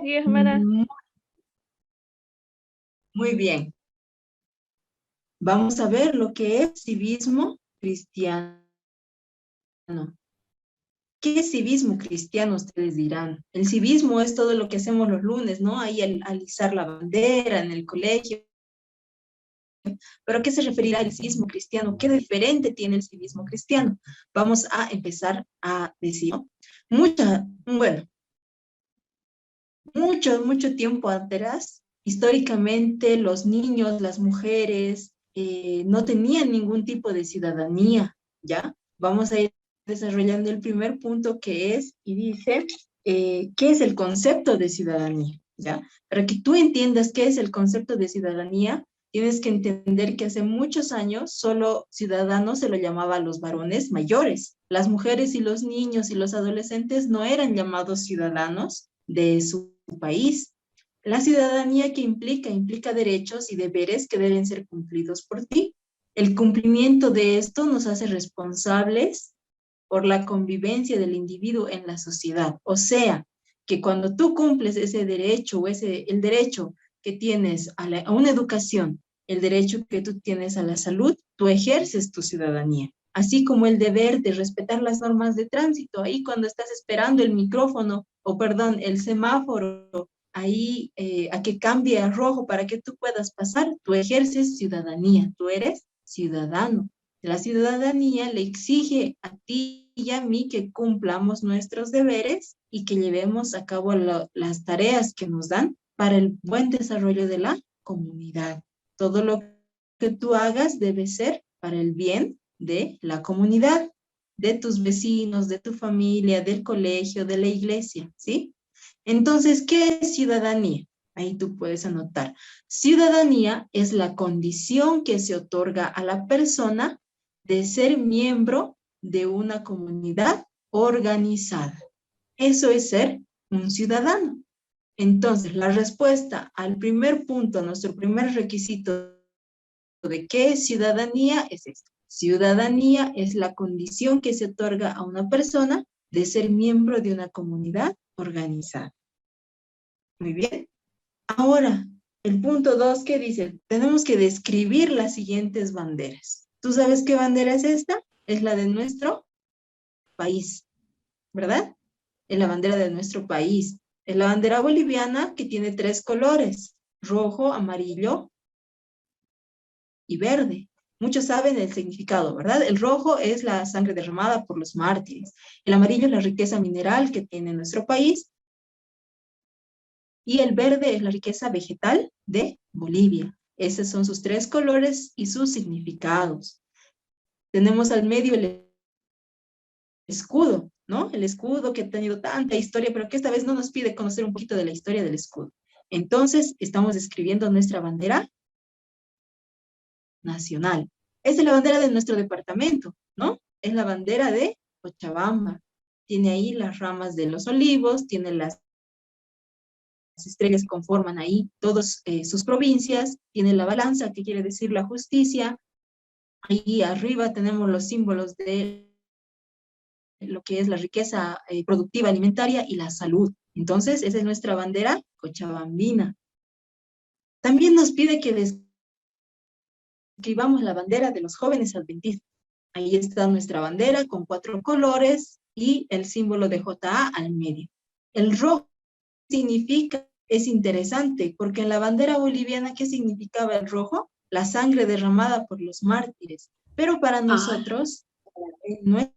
Sí, hermana. Mu- Muy bien. Vamos a ver lo que es civismo cristiano. ¿Qué es civismo cristiano? Ustedes dirán. El civismo es todo lo que hacemos los lunes, ¿no? Ahí al izar la bandera en el colegio. ¿Pero a qué se referirá el civismo cristiano? ¿Qué diferente tiene el civismo cristiano? Vamos a empezar a decir, ¿no? Bueno, mucho tiempo atrás, históricamente los niños, las mujeres, no tenían ningún tipo de ciudadanía, ¿ya? Vamos a ir desarrollando el primer punto que es, y dice, ¿qué es el concepto de ciudadanía? ¿Ya? Para que tú entiendas qué es el concepto de ciudadanía, tienes que entender que hace muchos años solo ciudadanos se lo llamaba a los varones mayores. Las mujeres y los niños y los adolescentes no eran llamados ciudadanos de su país. La ciudadanía que implica derechos y deberes que deben ser cumplidos por ti. El cumplimiento de esto nos hace responsables por la convivencia del individuo en la sociedad. O sea, que cuando tú cumples ese derecho o el derecho que tienes a una educación, el derecho que tú tienes a la salud, tú ejerces tu ciudadanía. Así como el deber de respetar las normas de tránsito. Ahí cuando estás esperando el micrófono, o perdón, el semáforo, ahí a que cambie a rojo para que tú puedas pasar, tú ejerces ciudadanía, tú eres ciudadano. La ciudadanía le exige a ti y a mí que cumplamos nuestros deberes y que llevemos a cabo las tareas que nos dan para el buen desarrollo de la comunidad. Todo lo que tú hagas debe ser para el bien de la comunidad, de tus vecinos, de tu familia, del colegio, de la iglesia, ¿sí? Entonces, ¿qué es ciudadanía? Ahí tú puedes anotar. Ciudadanía es la condición que se otorga a la persona de ser miembro de una comunidad organizada. Eso es ser un ciudadano. Entonces, la respuesta al primer punto, nuestro primer requisito de qué es ciudadanía es esto. Ciudadanía es la condición que se otorga a una persona de ser miembro de una comunidad organizada. Muy bien. Ahora, el punto 2, ¿qué dice? Tenemos que describir las siguientes banderas. ¿Tú sabes qué bandera es esta? Es la de nuestro país, ¿verdad? Es la bandera de nuestro país. Es la bandera boliviana que tiene 3 colores, rojo, amarillo y verde. Muchos saben el significado, ¿verdad? El rojo es la sangre derramada por los mártires. El amarillo es la riqueza mineral que tiene nuestro país. Y el verde es la riqueza vegetal de Bolivia. Esos son sus 3 colores y sus significados. Tenemos al medio el escudo, ¿no? El escudo que ha tenido tanta historia, pero que esta vez no nos pide conocer un poquito de la historia del escudo. Entonces, estamos escribiendo nuestra bandera nacional. Esta es la bandera de nuestro departamento, ¿no? Es la bandera de Cochabamba. Tiene ahí las ramas de los olivos, tiene las estrellas que conforman ahí todas sus provincias, tiene la balanza, que quiere decir la justicia. Ahí arriba tenemos los símbolos de lo que es la riqueza productiva alimentaria y la salud. Entonces, esa es nuestra bandera cochabambina. También nos pide que describamos la bandera de los jóvenes adventistas. Ahí está nuestra bandera con 4 colores y el símbolo de JA al medio. El rojo significa, es interesante, porque en la bandera boliviana, ¿qué significaba el rojo? La sangre derramada por los mártires. Pero para Ah, nosotros, en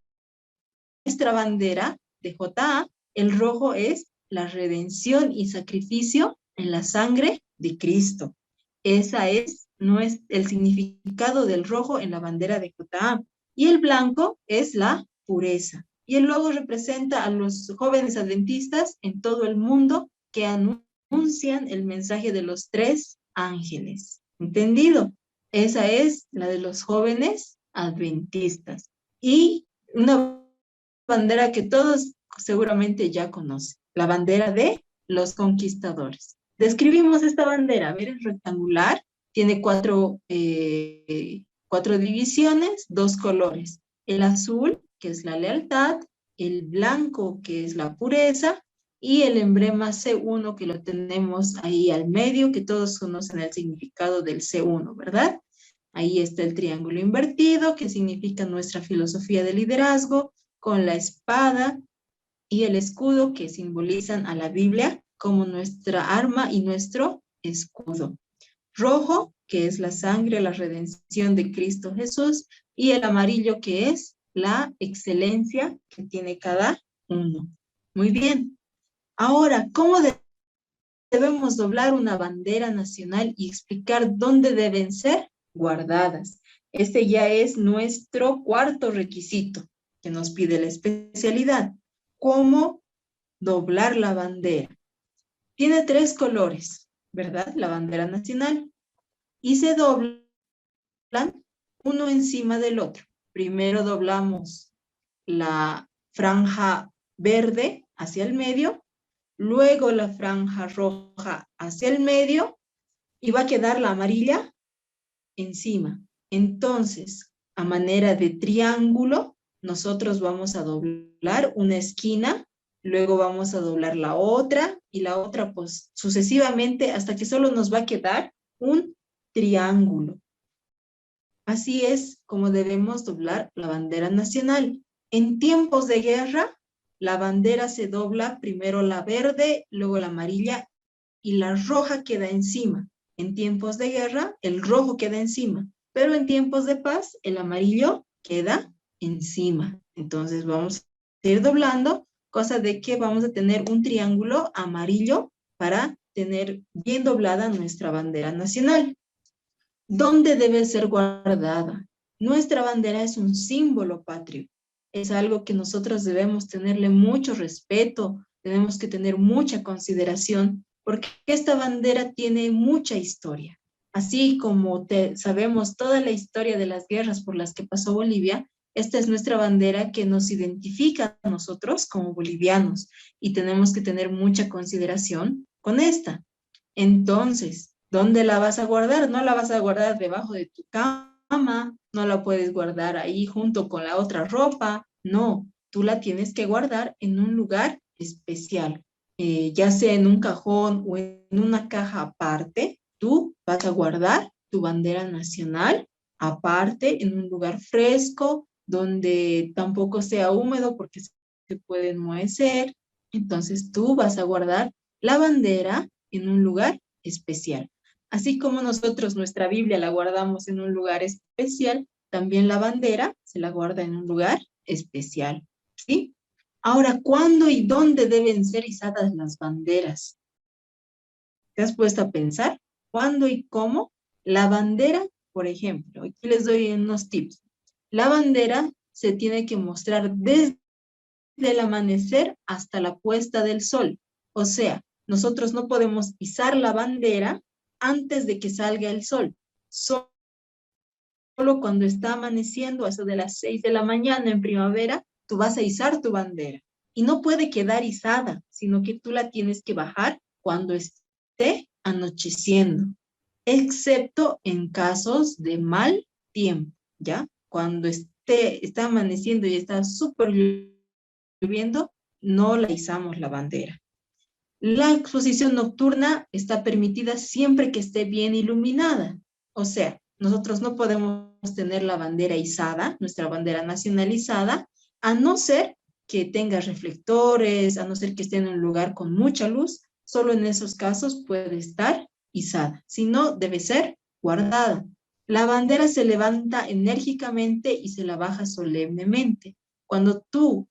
nuestra bandera de JA, el rojo es la redención y sacrificio en la sangre de Cristo. Esa es no es el significado del rojo en la bandera de JA. Y el blanco es la pureza. Y el logo representa a los jóvenes adventistas en todo el mundo que anuncian el mensaje de los 3 ángeles. ¿Entendido? Esa es la de los jóvenes adventistas. Y una bandera que todos seguramente ya conocen, la bandera de los conquistadores. Describimos esta bandera, a ver, es rectangular, tiene 4 divisiones, 2 colores. El azul, que es la lealtad, el blanco, que es la pureza, y el emblema C1 que lo tenemos ahí al medio, que todos conocen el significado del C1, ¿verdad? Ahí está el triángulo invertido, que significa nuestra filosofía de liderazgo, con la espada y el escudo, que simbolizan a la Biblia como nuestra arma y nuestro escudo. Rojo, que es la sangre, la redención de Cristo Jesús, y el amarillo, que es la excelencia que tiene cada uno. Muy bien. Ahora, ¿cómo debemos doblar una bandera nacional y explicar dónde deben ser guardadas? Este ya es nuestro cuarto requisito que nos pide la especialidad. ¿Cómo doblar la bandera? Tiene 3 colores, ¿verdad? La bandera nacional. Y se doblan uno encima del otro. Primero doblamos la franja verde hacia el medio, luego la franja roja hacia el medio y va a quedar la amarilla encima. Entonces, a manera de triángulo, nosotros vamos a doblar una esquina, luego vamos a doblar la otra y la otra, pues sucesivamente hasta que solo nos va a quedar un triángulo. Así es como debemos doblar la bandera nacional. En tiempos de guerra, la bandera se dobla primero la verde, luego la amarilla y la roja queda encima. En tiempos de guerra, el rojo queda encima, pero en tiempos de paz, el amarillo queda encima. Entonces vamos a ir doblando, cosa de que vamos a tener un triángulo amarillo para tener bien doblada nuestra bandera nacional. ¿Dónde debe ser guardada? Nuestra bandera es un símbolo patrio. Es algo que nosotros debemos tenerle mucho respeto, tenemos que tener mucha consideración, porque esta bandera tiene mucha historia. Así como sabemos toda la historia de las guerras por las que pasó Bolivia, esta es nuestra bandera que nos identifica a nosotros como bolivianos y tenemos que tener mucha consideración con esta. Entonces, ¿dónde la vas a guardar? No la vas a guardar debajo de tu cama, no la puedes guardar ahí junto con la otra ropa, no, tú la tienes que guardar en un lugar especial, ya sea en un cajón o en una caja aparte, tú vas a guardar tu bandera nacional aparte en un lugar fresco, donde tampoco sea húmedo porque se puede enmohecer. Entonces tú vas a guardar la bandera en un lugar especial. Así como nosotros nuestra Biblia la guardamos en un lugar especial, también la bandera se la guarda en un lugar especial, ¿sí? Ahora, ¿cuándo y dónde deben ser izadas las banderas? ¿Te has puesto a pensar? ¿Cuándo y cómo? La bandera, por ejemplo, aquí les doy unos tips. La bandera se tiene que mostrar desde el amanecer hasta la puesta del sol. O sea, nosotros no podemos izar la bandera antes de que salga el sol. Solo cuando está amaneciendo, a eso de las 6 de la mañana en primavera, tú vas a izar tu bandera. Y no puede quedar izada, sino que tú la tienes que bajar cuando esté anocheciendo, excepto en casos de mal tiempo, ¿ya? Cuando está amaneciendo y está súper lloviendo, no la izamos la bandera. La exposición nocturna está permitida siempre que esté bien iluminada. O sea, nosotros no podemos tener la bandera izada, nuestra bandera nacionalizada, a no ser que tenga reflectores, a no ser que esté en un lugar con mucha luz, solo en esos casos puede estar izada. Si no, debe ser guardada. La bandera se levanta enérgicamente y se la baja solemnemente. Cuando tú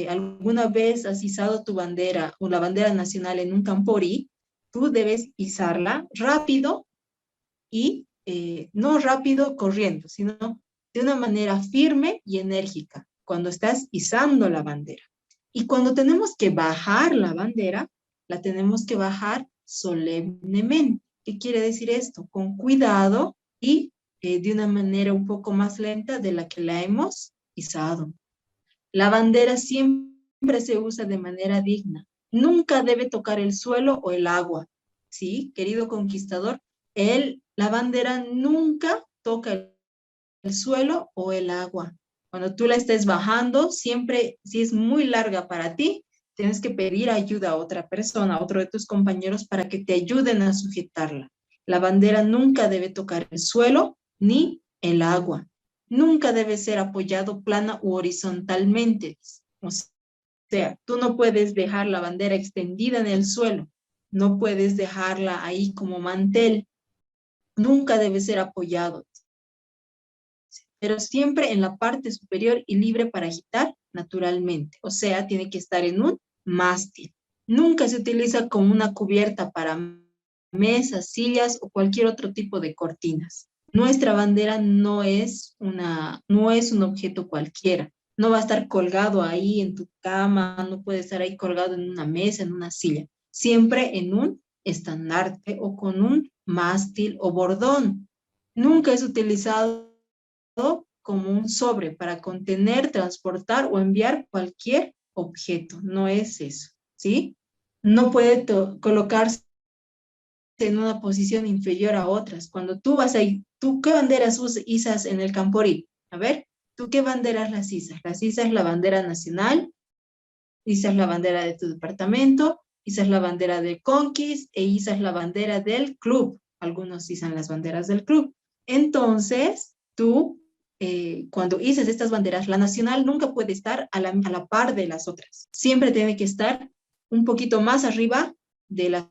alguna vez has izado tu bandera o la bandera nacional en un campori, tú debes izarla rápido y no rápido corriendo, sino de una manera firme y enérgica cuando estás izando la bandera. Y cuando tenemos que bajar la bandera, la tenemos que bajar solemnemente. ¿Qué quiere decir esto? Con cuidado y de una manera un poco más lenta de la que la hemos izado. La bandera siempre se usa de manera digna. Nunca debe tocar el suelo o el agua. ¿Sí, querido conquistador? La bandera nunca toca el suelo o el agua. Cuando tú la estés bajando, siempre, si es muy larga para ti, tienes que pedir ayuda a otra persona, a otro de tus compañeros, para que te ayuden a sujetarla. La bandera nunca debe tocar el suelo ni el agua. Nunca debe ser apoyado plana u horizontalmente. O sea, tú no puedes dejar la bandera extendida en el suelo. No puedes dejarla ahí como mantel. Nunca debe ser apoyado, pero siempre en la parte superior y libre para agitar naturalmente. O sea, tiene que estar en un mástil. Nunca se utiliza como una cubierta para mesas, sillas o cualquier otro tipo de cortinas. Nuestra bandera no es un objeto cualquiera. No va a estar colgado ahí en tu cama, no puede estar ahí colgado en una mesa, en una silla. Siempre en un estandarte o con un mástil o bordón. Nunca es utilizado como un sobre para contener, transportar o enviar cualquier objeto. No es eso, ¿sí? No puede colocarse en una posición inferior a otras. Cuando tú vas ahí, ¿tú qué banderas izas en el Camporí? A ver, ¿tú qué banderas las izas? Las izas la bandera nacional, izas la bandera de tu departamento, izas la bandera del Conquist e izas la bandera del club. Algunos izan las banderas del club. Entonces, tú, cuando izas estas banderas, la nacional nunca puede estar a la par de las otras. Siempre tiene que estar un poquito más arriba de las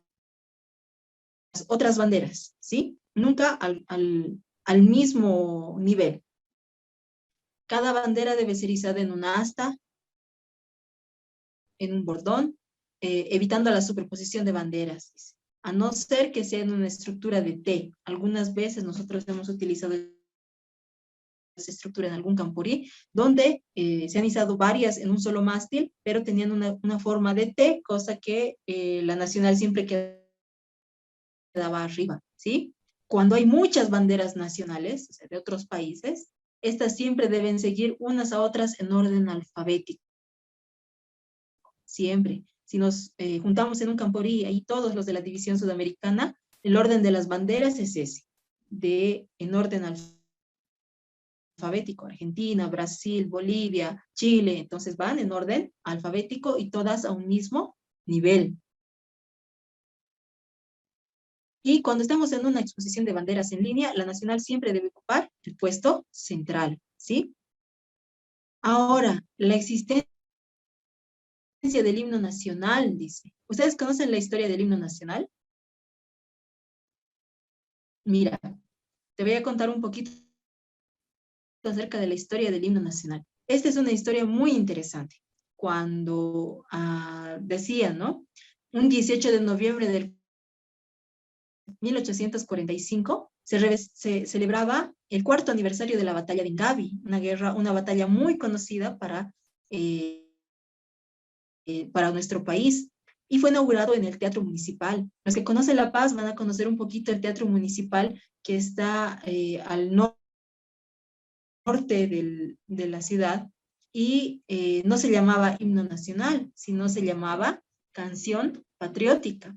otras banderas, ¿sí? Nunca al mismo nivel. Cada bandera debe ser izada en una asta, en un bordón, evitando la superposición de banderas, a no ser que sea en una estructura de T. Algunas veces nosotros hemos utilizado esa estructura en algún camporí, donde se han izado varias en un solo mástil, pero tenían una forma de T, cosa que la nacional siempre quedaba arriba, ¿sí? Cuando hay muchas banderas nacionales, o sea, de otros países, estas siempre deben seguir unas a otras en orden alfabético. Siempre. Si nos juntamos en un camporí, ahí todos los de la división sudamericana, el orden de las banderas es ese, en orden alfabético. Argentina, Brasil, Bolivia, Chile, entonces van en orden alfabético y todas a un mismo nivel. Y cuando estamos en una exposición de banderas en línea, la nacional siempre debe ocupar el puesto central, ¿sí? Ahora, la existencia del himno nacional, dice. ¿Ustedes conocen la historia del himno nacional? Mira, te voy a contar un poquito acerca de la historia del himno nacional. Esta es una historia muy interesante. Cuando decían, ¿no? Un 18 de noviembre del 1845 se celebraba el cuarto aniversario de la batalla de Ingavi, una batalla muy conocida para nuestro país, y fue inaugurado en el Teatro Municipal. Los que conocen La Paz van a conocer un poquito el Teatro Municipal, que está al norte de la ciudad, y no se llamaba himno nacional, sino se llamaba canción patriótica.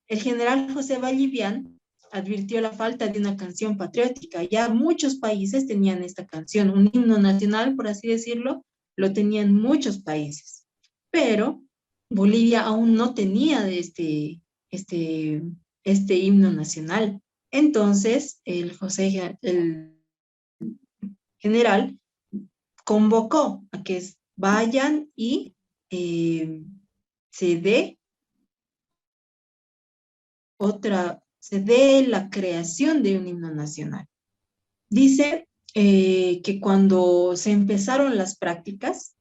El general José Vallivian advirtió la falta de una canción patriótica. Ya muchos países tenían esta canción, un himno nacional, por así decirlo, lo tenían muchos países. Pero Bolivia aún no tenía este himno nacional. Entonces, el general convocó a que vayan y se dé se dé la creación de un himno nacional. Dice que cuando se empezaron las prácticas,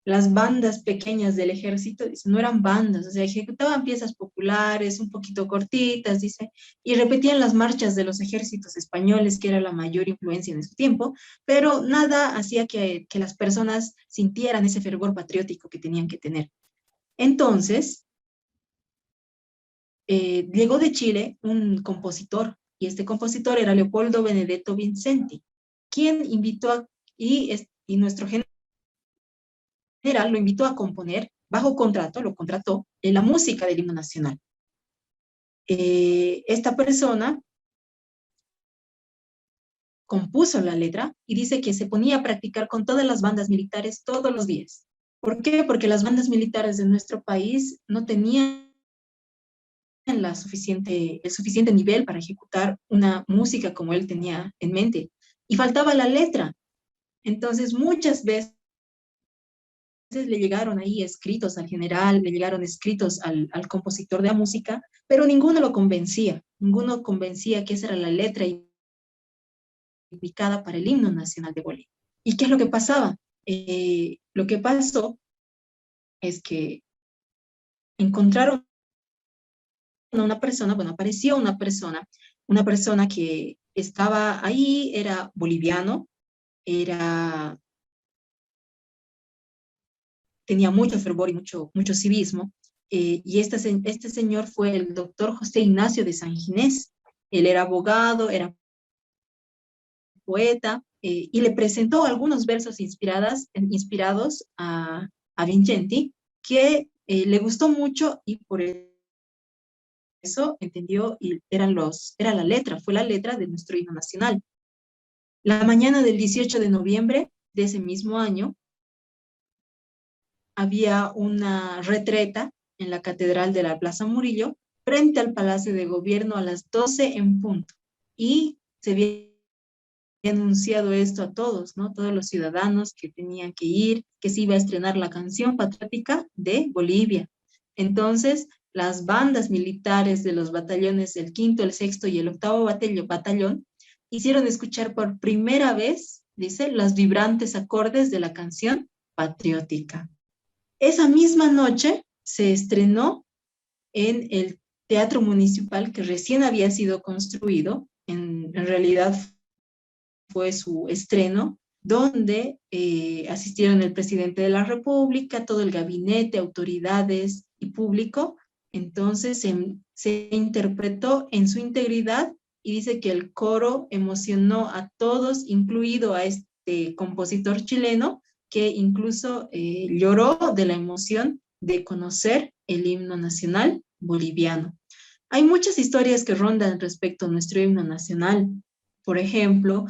las bandas pequeñas del ejército, dice, no eran bandas, o sea, ejecutaban piezas populares, un poquito cortitas, dice, y repetían las marchas de los ejércitos españoles, que era la mayor influencia en ese tiempo, pero nada hacía que las personas sintieran ese fervor patriótico que tenían que tener. Entonces, llegó de Chile un compositor, y este compositor era Leopoldo Benedetto Vincenti, quien y nuestro general lo invitó a componer bajo contrato, lo contrató, en la música del himno nacional. Esta persona compuso la letra y dice que se ponía a practicar con todas las bandas militares todos los días. ¿Por qué? Porque las bandas militares de nuestro país no tenían el suficiente nivel para ejecutar una música como él tenía en mente. Y faltaba la letra. Entonces, muchas veces le llegaron ahí escritos al general, le llegaron escritos al compositor de la música, pero ninguno convencía que esa era la letra indicada para el himno nacional de Bolivia. ¿Y qué es lo que pasaba? Lo que pasó es que encontraron a una persona, bueno, apareció una persona que estaba ahí, era boliviano, era, tenía mucho fervor y mucho civismo, y este señor fue el doctor José Ignacio de San Ginés. Él era abogado, era poeta, y le presentó algunos versos inspirados a Vincenti, que le gustó mucho y por eso entendió y era la letra, fue la letra de nuestro himno nacional. La mañana del 18 de noviembre de ese mismo año había una retreta en la Catedral de la Plaza Murillo frente al Palacio de Gobierno a las 12 en punto. Y se había anunciado esto a todos, ¿no? Todos los ciudadanos que tenían que ir, que se iba a estrenar la canción patriótica de Bolivia. Entonces, las bandas militares de los batallones, el quinto, el sexto y el octavo batallón, hicieron escuchar por primera vez, dice, los vibrantes acordes de la canción patriótica. Esa misma noche se estrenó en el Teatro Municipal que recién había sido construido, en realidad fue su estreno, donde asistieron el presidente de la República, todo el gabinete, autoridades y público. Entonces se interpretó en su integridad y dice que el coro emocionó a todos, incluido a este compositor chileno, que incluso lloró de la emoción de conocer el himno nacional boliviano. Hay muchas historias que rondan respecto a nuestro himno nacional. Por ejemplo,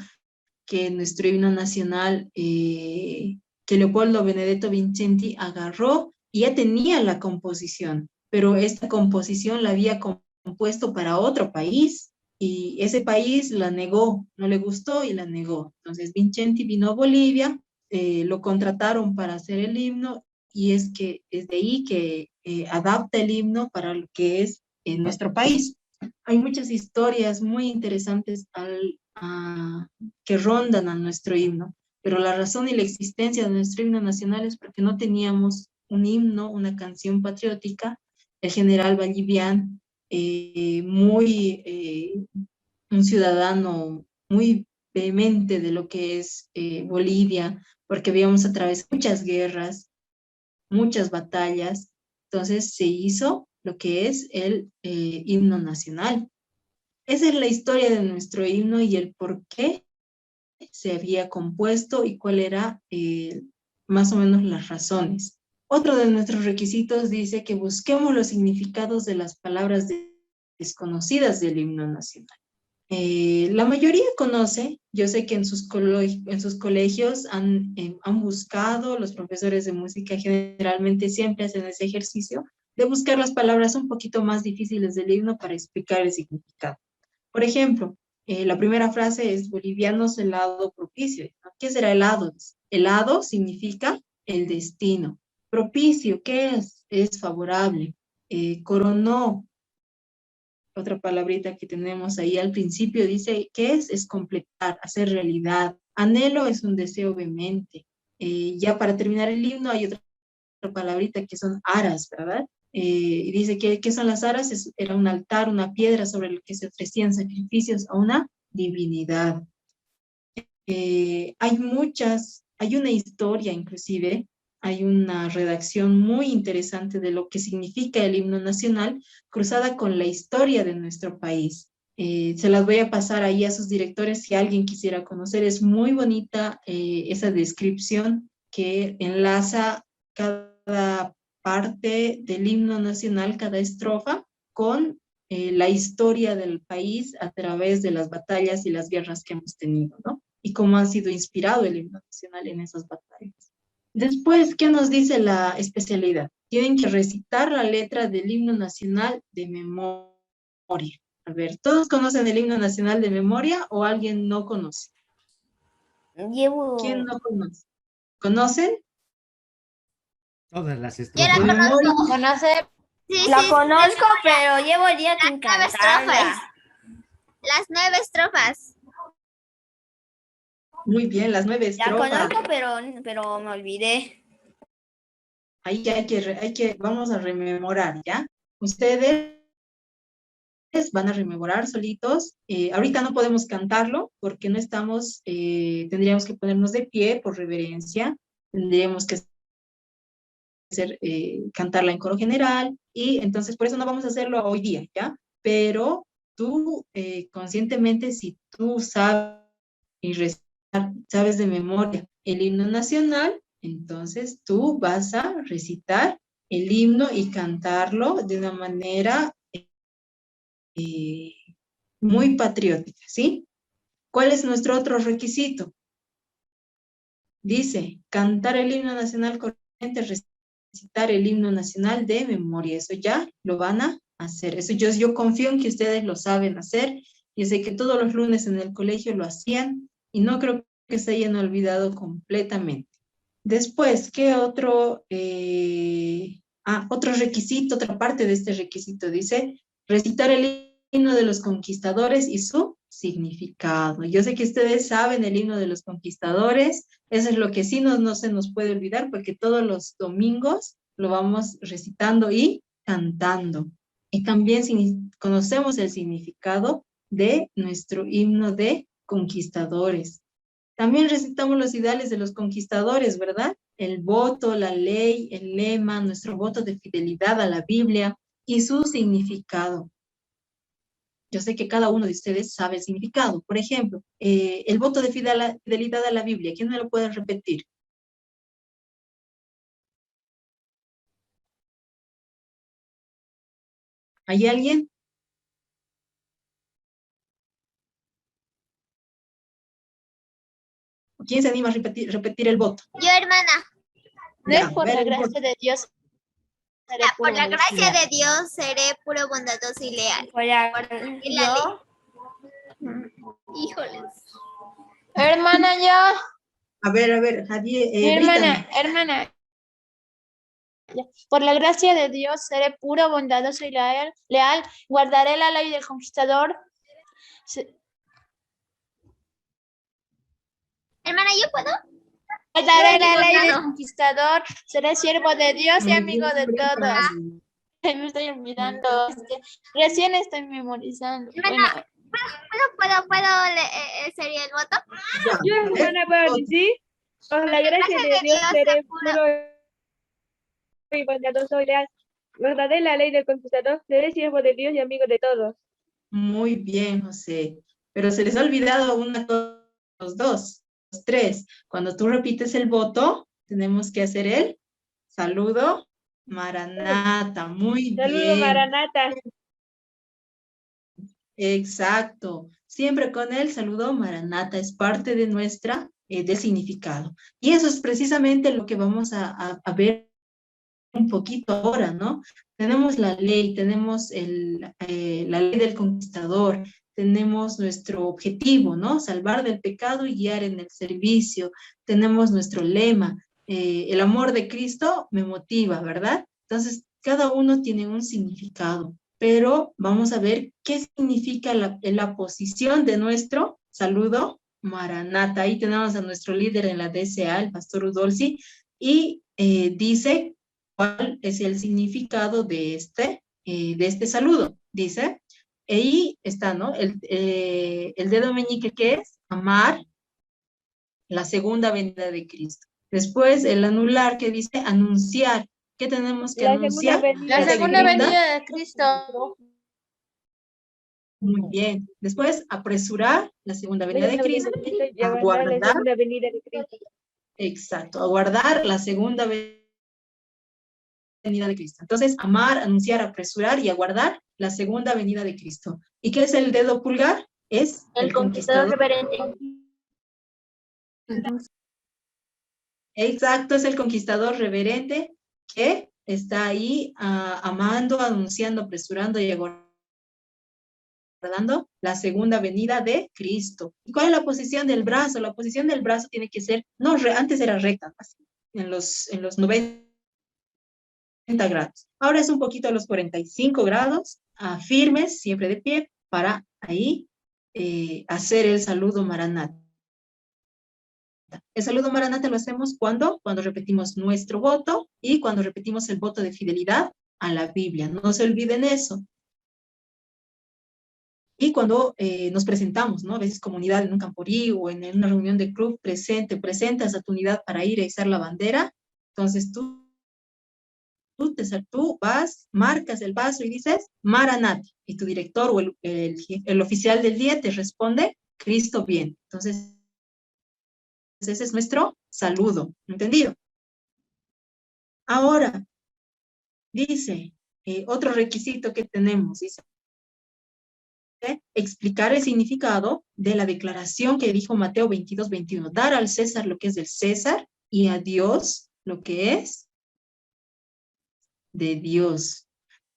que nuestro himno nacional, que Leopoldo Benedetto Vincenti agarró y ya tenía la composición, pero esta composición la había compuesto para otro país y ese país la negó, no le gustó y la negó. Entonces Vincenti vino a Bolivia, lo contrataron para hacer el himno y es que es de ahí que adapta el himno para lo que es en nuestro país. Hay muchas historias muy interesantes que rondan a nuestro himno, pero la razón y la existencia de nuestro himno nacional es porque no teníamos un himno, una canción patriótica. El general Vallivian, un ciudadano muy vehemente de lo que es Bolivia, porque habíamos atravesado muchas guerras, muchas batallas, entonces se hizo lo que es el himno nacional. Esa es la historia de nuestro himno y el por qué se había compuesto y cuál era más o menos las razones. Otro de nuestros requisitos dice que busquemos los significados de las palabras desconocidas del himno nacional. La mayoría conoce, yo sé que en sus colegios han buscado, los profesores de música generalmente siempre hacen ese ejercicio de buscar las palabras un poquito más difíciles del himno para explicar el significado. Por ejemplo, la primera frase es bolivianos helado propicio. ¿No? ¿Qué será helado? Helado significa el destino. Propicio, ¿qué es? Es favorable. Coronó, otra palabrita que tenemos ahí al principio, dice, ¿qué es? Es completar, hacer realidad. Anhelo es un deseo vehemente. Ya para terminar el himno hay otra palabrita que son aras, ¿verdad? Y dice que ¿qué son las aras? Era un altar, una piedra sobre el que se ofrecían sacrificios a una divinidad. Hay una historia inclusive, hay una redacción muy interesante de lo que significa el himno nacional, cruzada con la historia de nuestro país. Se las voy a pasar ahí a sus directores si alguien quisiera conocer. Es muy bonita esa descripción que enlaza cada parte del himno nacional, cada estrofa, con la historia del país a través de las batallas y las guerras que hemos tenido, ¿no? Y cómo ha sido inspirado el himno nacional en esas batallas. Después, ¿qué nos dice la especialidad? Tienen que recitar la letra del himno nacional de memoria. A ver, ¿todos conocen el himno nacional de memoria o alguien no conoce? ¿Quién Llevo... no conoce? ¿Conocen? Todas las Yo estrofas. la De memoria. conozco. ¿Conoce? Sí, La sí, conozco, pero llevo el día sin 9 estrofas. cantarla. Las 9 estrofas. Muy bien, las 9 La estrofas. conozco, pero me olvidé. Ahí ya vamos a rememorar, ¿ya? Ustedes van a rememorar solitos. Ahorita no podemos cantarlo porque no estamos, tendríamos que ponernos de pie por reverencia. Tendríamos que cantarla en coro general y entonces por eso no vamos a hacerlo hoy día, ¿ya? Pero tú conscientemente, si tú sabes y sabes de memoria el himno nacional, entonces tú vas a recitar el himno y cantarlo de una manera muy patriótica, ¿sí? ¿Cuál es nuestro otro requisito? Dice, cantar el himno nacional correctamente, recitar el himno nacional de memoria. Eso ya lo van a hacer. Eso yo confío en que ustedes lo saben hacer. Yo sé que todos los lunes en el colegio lo hacían y no creo que se hayan olvidado completamente. Después, ¿qué otro? Otro requisito, otra parte de este requisito dice, recitar el himno de los conquistadores y su significado. Yo sé que ustedes saben el himno de los conquistadores, eso es lo que sí no se nos puede olvidar porque todos los domingos lo vamos recitando y cantando. Y también conocemos el significado de nuestro himno de conquistadores. También recitamos los ideales de los conquistadores, ¿verdad? El voto, la ley, el lema, nuestro voto de fidelidad a la Biblia y su significado. Yo sé que cada uno de ustedes sabe el significado. Por ejemplo, el voto de fidelidad a la Biblia. ¿Quién me lo puede repetir? ¿Hay alguien? ¿Quién se anima a repetir el voto? Yo, hermana. Ya, Por la gracia de Dios. Por la gracia de Dios seré puro, bondadoso y leal. Yo. Híjoles. Hermana, yo. A ver, Javier, Mi Brittany. hermana. Por la gracia de Dios seré puro, bondadoso y leal. Guardaré la ley del conquistador. Hermana, ¿yo puedo? Guardaré la ley del conquistador. Seré siervo de Dios y Muy amigo bien, de Brittany. todos. Me estoy olvidando. Recién estoy memorizando. Hermana, ¿puedo sería el voto? Ya, Yo, a ver, hermana, puedo decir, por la gracia de Dios seré puro y bondadoso y leal. Guardaré la ley del conquistador, seré siervo de Dios y amigo de todos. muy bien, José. Pero se les ha olvidado una cosa, los dos, los tres. Cuando tú repites el voto, tenemos que hacer el saludo Maranata. Muy Saludo, bien. Maranata. Exacto. Siempre con el saludo Maranata. Es parte de nuestra, del significado. Y eso es precisamente lo que vamos a ver un poquito ahora, ¿no? Tenemos la ley, tenemos la ley del conquistador, tenemos nuestro objetivo, ¿no? Salvar del pecado y guiar en el servicio. Tenemos nuestro lema, el amor de Cristo me motiva, ¿verdad? Entonces, cada uno tiene un significado, pero vamos a ver qué significa la posición de nuestro saludo Maranata. Ahí tenemos a nuestro líder en la DCA, el pastor Udolci, y dice cuál es el significado de este saludo. Dice, ahí está, ¿no? El dedo meñique, ¿qué es? Amar la segunda venida de Cristo. Después el anular que dice anunciar. ¿Qué tenemos que anunciar? La segunda venida de Cristo. Muy bien. Después apresurar la segunda venida de Cristo. Y aguardar la Aguardar. segunda venida de Cristo. Exacto. Aguardar la segunda venida de Cristo. Entonces, amar, anunciar, apresurar y aguardar la segunda venida de Cristo. ¿Y qué es el dedo pulgar? Es el conquistador reverente. Exacto, es el conquistador reverente que está ahí amando, anunciando, apresurando y aguardando la segunda venida de Cristo. ¿Y cuál es la posición del brazo? La posición del brazo tiene que ser, no, antes era recta, así, en los 90 grados. Ahora es un poquito a los 45 grados, firmes, siempre de pie, para ahí hacer el saludo Maranata. El saludo Maranata lo hacemos cuando repetimos nuestro voto y cuando repetimos el voto de fidelidad a la Biblia. No se olviden eso. Y cuando nos presentamos, ¿no? A veces comunidad en un camporí o en una reunión de club, presentas a tu unidad para ir a izar la bandera. Entonces tú vas, marcas el paso y dices Maranata. Y tu director o el oficial del día te responde Cristo bien. Entonces ese es nuestro saludo, ¿entendido? Ahora, dice, otro requisito que tenemos, dice, explicar el significado de la declaración que dijo Mateo 22:21, dar al César lo que es del César y a Dios lo que es de Dios.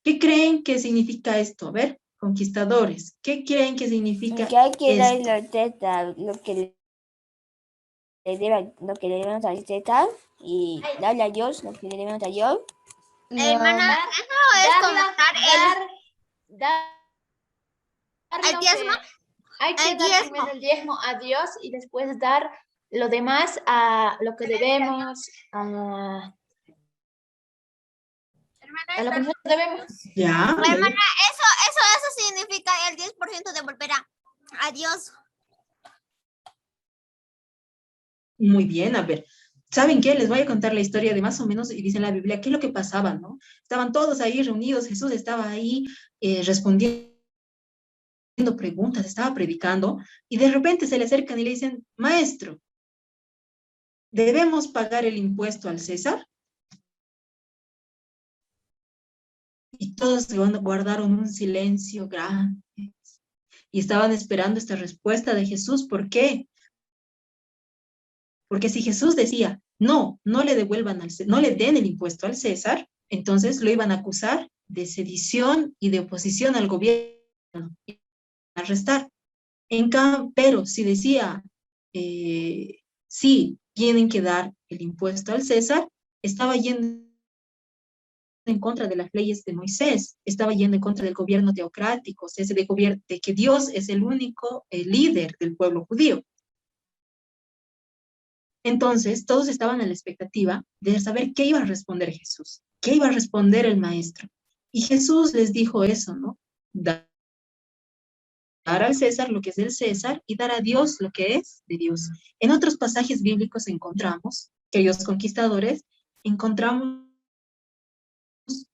¿Qué creen que significa esto? A ver, conquistadores, ¿qué creen que significa que hay que esto? dar lo que le debemos a César y darle a Dios lo que le debemos a Dios. Hermana, eso es como dar el diezmo. Hay que El dar diezmo. primero el diezmo a Dios y después dar lo demás a lo que debemos, a lo que nosotros debemos. Ya. Hermana, eso significa el 10% devolver a Dios. Muy bien, a ver. ¿Saben qué? Les voy a contar la historia de más o menos, y dice en la Biblia, qué es lo que pasaba, ¿no? Estaban todos ahí reunidos, Jesús estaba ahí respondiendo preguntas, estaba predicando, y de repente se le acercan y le dicen, maestro, ¿debemos pagar el impuesto al César? Y todos guardaron un silencio grande, y estaban esperando esta respuesta de Jesús. ¿Por qué? Porque si Jesús decía, no le devuelvan no le den el impuesto al César, entonces lo iban a acusar de sedición y de oposición al gobierno, y arrestar. Pero si decía, sí, tienen que dar el impuesto al César, estaba yendo en contra de las leyes de Moisés, estaba yendo en contra del gobierno teocrático, de que Dios es el único líder del pueblo judío. Entonces, todos estaban a la expectativa de saber qué iba a responder Jesús, qué iba a responder el maestro. Y Jesús les dijo eso, ¿no? Dar al César lo que es del César y dar a Dios lo que es de Dios. En otros pasajes bíblicos encontramos, queridos conquistadores, encontramos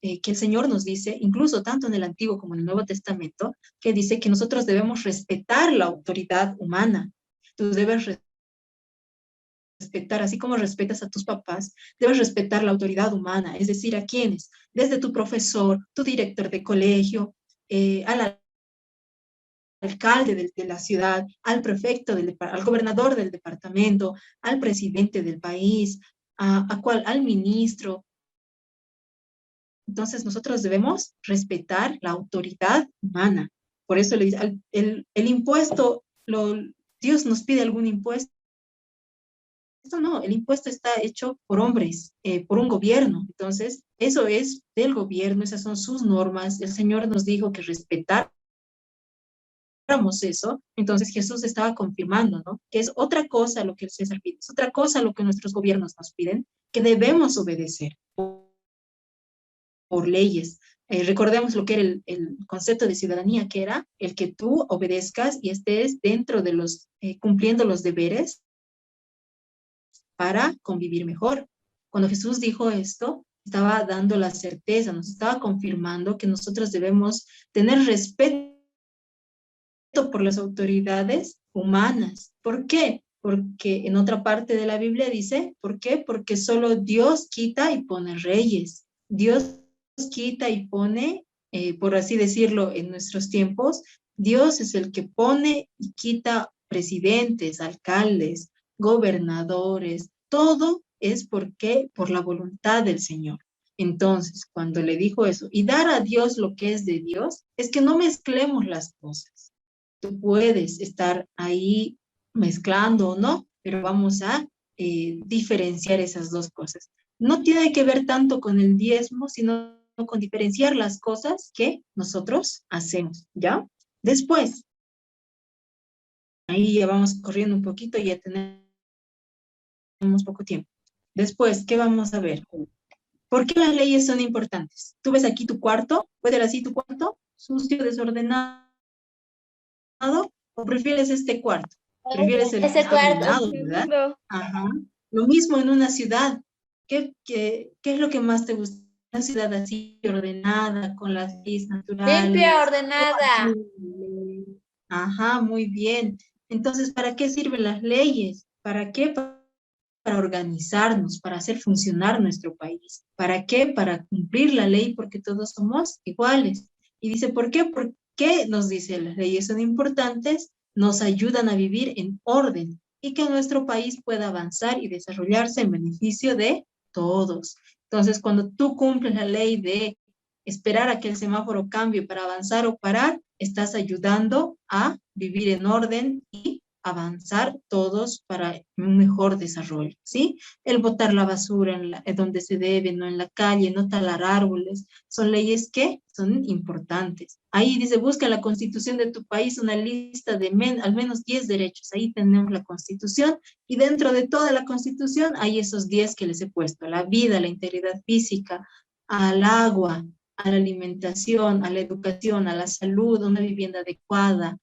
que el Señor nos dice, incluso tanto en el Antiguo como en el Nuevo Testamento, que dice que nosotros debemos respetar la autoridad humana. Tú debes respetar, así como respetas a tus papás, debes respetar la autoridad humana, es decir, ¿a quiénes? Desde tu profesor, tu director de colegio, al alcalde de la ciudad, al prefecto, al gobernador del departamento, al presidente del país, al ministro. Entonces nosotros debemos respetar la autoridad humana. Por eso le dice, el impuesto, Dios nos pide algún impuesto. Esto no, el impuesto está hecho por hombres, por un gobierno. Entonces, eso es del gobierno, esas son sus normas. El Señor nos dijo que respetáramos eso. Entonces, Jesús estaba confirmando, ¿no? Que es otra cosa lo que el César pide, es otra cosa lo que nuestros gobiernos nos piden, que debemos obedecer por leyes. Recordemos lo que era el concepto de ciudadanía, que era el que tú obedezcas y estés dentro de cumpliendo los deberes para convivir mejor. Cuando Jesús dijo esto, estaba dando la certeza, nos estaba confirmando que nosotros debemos tener respeto por las autoridades humanas. ¿Por qué? Porque en otra parte de la Biblia dice, ¿por qué? Porque solo Dios quita y pone reyes. Dios quita y pone, por así decirlo, en nuestros tiempos, Dios es el que pone y quita presidentes, alcaldes, gobernadores, todo es porque por la voluntad del Señor. Entonces, cuando le dijo eso, y dar a Dios lo que es de Dios, es que no mezclemos las cosas. Tú puedes estar ahí mezclando o no, pero vamos a diferenciar esas dos cosas. No tiene que ver tanto con el diezmo, sino con diferenciar las cosas que nosotros hacemos, ¿ya? Después, ahí ya vamos corriendo un poquito y ya tenemos poco tiempo. Después, ¿qué vamos a ver? ¿Por qué las leyes son importantes? Tú ves aquí tu cuarto, ¿puede ver así tu cuarto? Sucio, desordenado, ¿o prefieres este cuarto? Prefieres el que Ese está cuarto. ordenado, ¿verdad? Segundo. Ajá. Lo mismo en una ciudad. ¿Qué es lo que más te gusta? Una ciudad así ordenada, con las leyes Limpia, naturales. ordenada. Ajá, muy bien. Entonces, ¿para qué sirven las leyes? ¿Para qué? Para organizarnos, para hacer funcionar nuestro país. ¿Para qué? Para cumplir la ley, porque todos somos iguales. Y dice, ¿por qué? ¿Por qué nos dice las leyes son importantes? Nos ayudan a vivir en orden y que nuestro país pueda avanzar y desarrollarse en beneficio de todos. Entonces, cuando tú cumples la ley de esperar a que el semáforo cambie para avanzar o parar, estás ayudando a vivir en orden y avanzar todos para un mejor desarrollo, ¿sí? El botar la basura en donde se debe, no en la calle, no talar árboles, son leyes que son importantes. Ahí dice, busca en la constitución de tu país una lista de al menos 10 derechos. Ahí tenemos la constitución y dentro de toda la constitución hay esos 10 que les he puesto, a la vida, a la integridad física, al agua, a la alimentación, a la educación, a la salud, a una vivienda adecuada,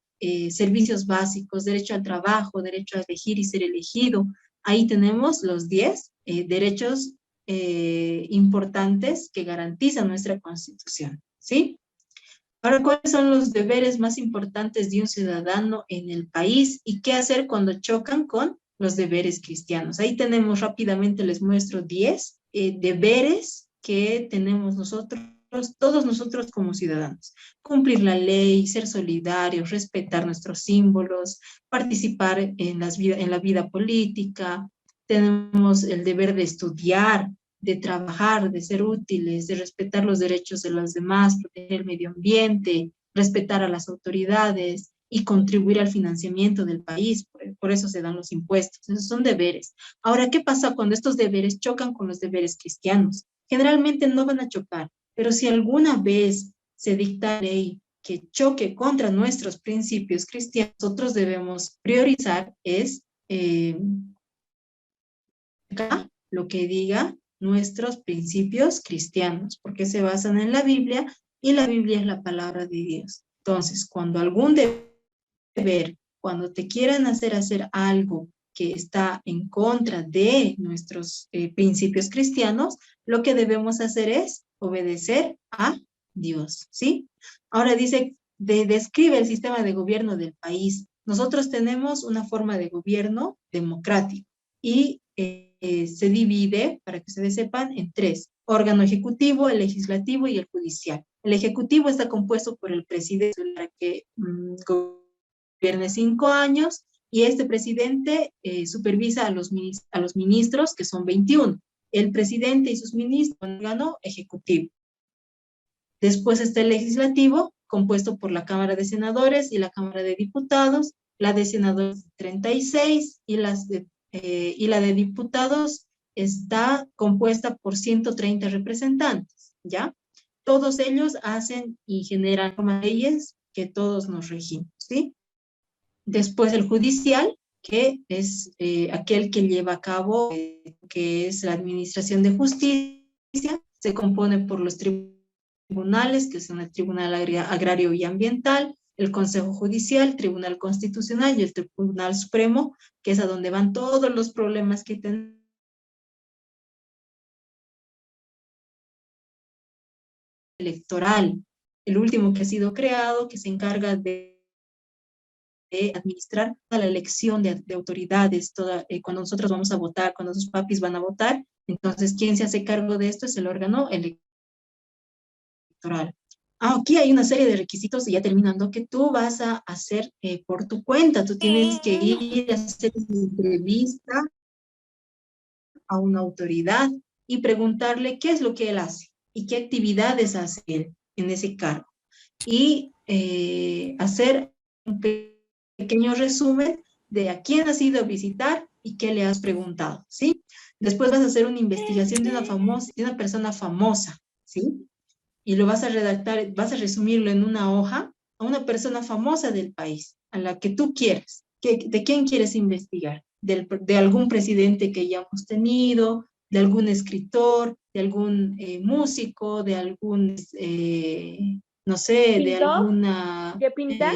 servicios básicos, derecho al trabajo, derecho a elegir y ser elegido. Ahí tenemos los 10 derechos importantes que garantizan nuestra Constitución, ¿sí? Ahora, ¿cuáles son los deberes más importantes de un ciudadano en el país y qué hacer cuando chocan con los deberes cristianos? Ahí tenemos rápidamente, les muestro 10 deberes que tenemos nosotros, todos nosotros como ciudadanos. Cumplir la ley, ser solidarios, respetar nuestros símbolos, participar en la vida política. Tenemos el deber de estudiar, de trabajar, de ser útiles, de respetar los derechos de los demás, proteger el medio ambiente, respetar a las autoridades y contribuir al financiamiento del país. Por eso se dan los impuestos. Esos son deberes. Ahora, ¿qué pasa cuando estos deberes chocan con los deberes cristianos? Generalmente no van a chocar, pero si alguna vez se dicta ley que choque contra nuestros principios cristianos, nosotros debemos priorizar es lo que diga nuestros principios cristianos, porque se basan en la Biblia y la Biblia es la palabra de Dios. Entonces, cuando algún deber, cuando te quieran hacer algo que está en contra de nuestros principios cristianos, lo que debemos hacer es obedecer a Dios, ¿sí? Ahora dice, describe el sistema de gobierno del país. Nosotros tenemos una forma de gobierno democrático y se divide, para que ustedes sepan, en 3. Órgano ejecutivo, el legislativo y el judicial. El ejecutivo está compuesto por el presidente para que gobierne 5 años y este presidente supervisa a los ministros, que son 21. El presidente y sus ministros, órgano ejecutivo. Después está el legislativo, compuesto por la Cámara de Senadores y la Cámara de Diputados, la de senadores 36 y la de diputados está compuesta por 130 representantes, ¿ya? Todos ellos hacen y generan leyes que todos nos regimos, ¿sí? Después el judicial, que es aquel que lleva a cabo, que es la administración de justicia, se compone por los tribunales, que son el Tribunal Agrario y Ambiental, el Consejo Judicial, Tribunal Constitucional y el Tribunal Supremo, que es a donde van todos los problemas que tenemos. Electoral, el último que ha sido creado, que se encarga de administrar toda la elección de autoridades, cuando nosotros vamos a votar, cuando sus papis van a votar, entonces quien se hace cargo de esto es el órgano electoral. Aquí hay una serie de requisitos y ya terminando que tú vas a hacer por tu cuenta. Tú tienes que ir a hacer una entrevista a una autoridad y preguntarle qué es lo que él hace y qué actividades hace él en ese cargo. Y hacer un pequeño resumen de a quién has ido a visitar y qué le has preguntado, ¿sí? Después vas a hacer una investigación de una persona famosa, ¿sí? Y lo vas a redactar, vas a resumirlo en una hoja a una persona famosa del país, a la que tú quieras. ¿De quién quieres investigar? De algún presidente que ya hemos tenido, de algún escritor, de algún músico, de algún, no sé, de ¿Pintor? alguna... ¿Qué pintar?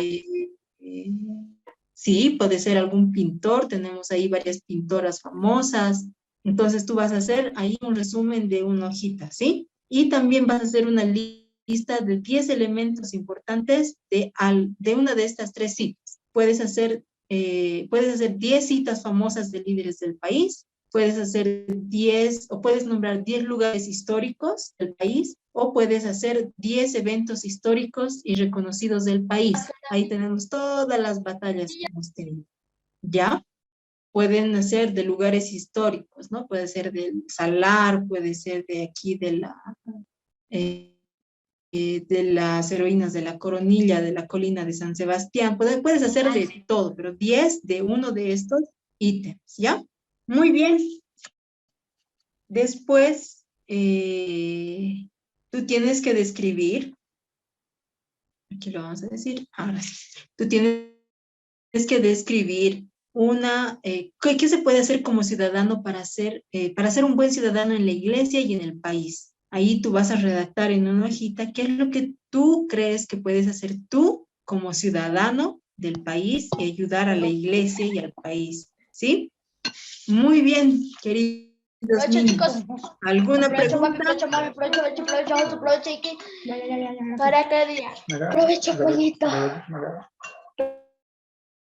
Sí, puede ser algún pintor, tenemos ahí varias pintoras famosas. Entonces tú vas a hacer ahí un resumen de una hojita, ¿sí? Y también vas a hacer una lista de 10 elementos importantes de una de estas 3 citas. Puedes hacer 10 citas famosas de líderes del país, puedes hacer 10 o puedes nombrar 10 lugares históricos del país o puedes hacer 10 eventos históricos y reconocidos del país. Ahí tenemos todas las batallas que hemos tenido. ¿Ya? Pueden ser de lugares históricos, ¿no? Puede ser del Salar, puede ser de aquí de las heroínas de la Coronilla, de la colina de San Sebastián. Puedes hacer de todo, pero 10 de uno de estos ítems, ¿ya? Muy bien. Después, tú tienes que describir, aquí lo vamos a decir, ahora sí, tú tienes que describir ¿qué se puede hacer como ciudadano para ser un buen ciudadano en la iglesia y en el país? Ahí tú vas a redactar en una hojita qué es lo que tú crees que puedes hacer tú como ciudadano del país y ayudar a la iglesia y al país, ¿sí? Muy bien, queridos niños. chicos. ¿Alguna Provecho, papi, pregunta? provecho, mami, provecho, Iki. ¿Para qué día? Provecho, pollito.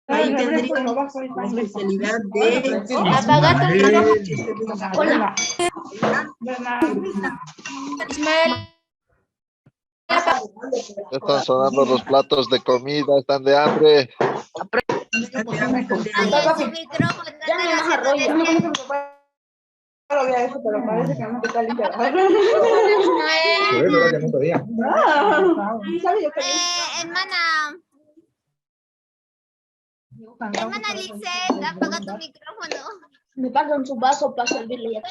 Ahí tendríamos la especialidad de... Apaga tu micrófono. Ismael. Están sonando los platos de comida, están de hambre. Apague su micrófono. Ya me más arroyo. Hermana. Hermana Lisette, apaga tu micrófono. Me pagan su vaso para servirle ya.